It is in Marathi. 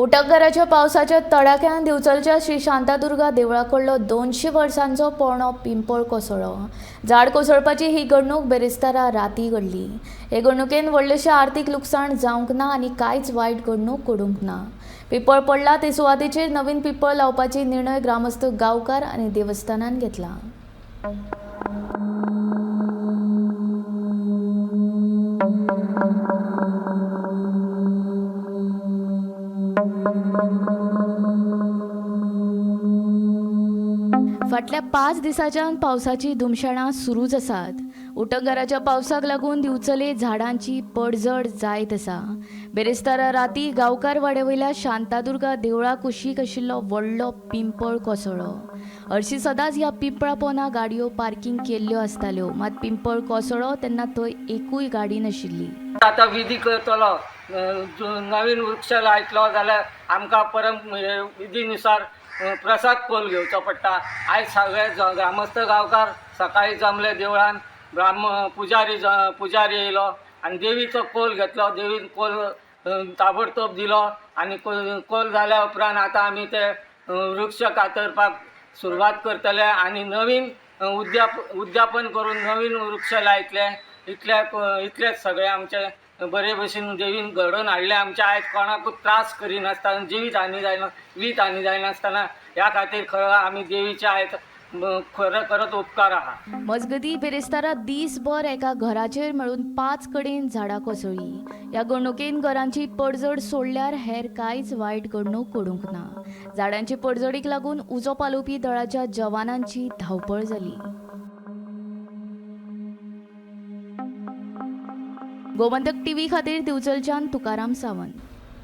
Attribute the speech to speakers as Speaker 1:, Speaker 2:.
Speaker 1: उटकगराच्या पावसाच्या तडाख्यान दिवचलच्या श्री शांतादुर्गा देवळाकडलो 200 वर्सांचो पोरणो पिंपळ कोसळ्ळो. झाड कोसळपाची ही घडणूक बेरेस्तारा राती घडली. हे घडणुकेन व्हडलेशें आर्थीक लुकसाण जावंक ना आनी कांयच वायट घडणूक घडूंक ना. पिंपळ पडला ते सुवातेचेर नवीन पिंपळ लावपाची निर्णय ग्रामस्थ, गांवकार आनी देवस्थानान घेतला. फाटल्या 5 दिसांच्यान पावसाची धुमशाणां सुरूच आसात. उटकगराच्या पावसाक लागून दिवचले झाडांची पडझड जायत आसा. बेरेस्तारा राती गांवकार वाड्यावयल्या शांतादुर्गा देवळा कुशीक आशिल्लो व्हडलो पिंपळ कोसळ्ळो. हरशीं सदांच ह्या पिंपळा पोंदा गाडयो पार्किंग केल्ल्यो आसताल्यो, मात पिंपळ कोसळ्ळो तेन्ना थंय एकूय गाडी नाशिल्ली.
Speaker 2: आता विधी करतलो, नवीन वृक्ष लायतलो जाल्यार आमकां विधीनुसार प्रसाद पोल घेवचो पडटा. आयज सगळे ग्रामस्थ गांवकार सकाळी जमले देवळान, पुजारी येयलो आनी देवीचो कोल घेतलो. देवीन कोल ताबडतोब दिलो आनी कोल जाल्या उपरांत आतां आमी ते वृक्ष कातरपाक सुरवात करतले आनी नवीन उद्यापन करून नवीन वृक्ष लायतले. इतलेच सगळे आमचे बरे भशेन देवीन घडोवन हाडले. आमच्या आयज कोणाकूच त्रास करिनासतना, वीट हानी जायनासतना ह्या खातीर खरो आमी देवीचे आयज खरोच उपकार आहा.
Speaker 1: मजगती बेरेस्तारा दीसभर एका घराचेर मेळून 5 कडेन झाडां कोसळ्ळी. ह्या घडणुकेन घरांची पडझड सोडल्यार हेर कांयच वायट घडणूक घडूंक ना. झाडांचे पडझडीक लागून उजो पालोवपी दळाच्या जवानांची धांवपळ जाली. गोमंतक टीव्ही खातीर दिवचलच्यान तुकाराम सावंत.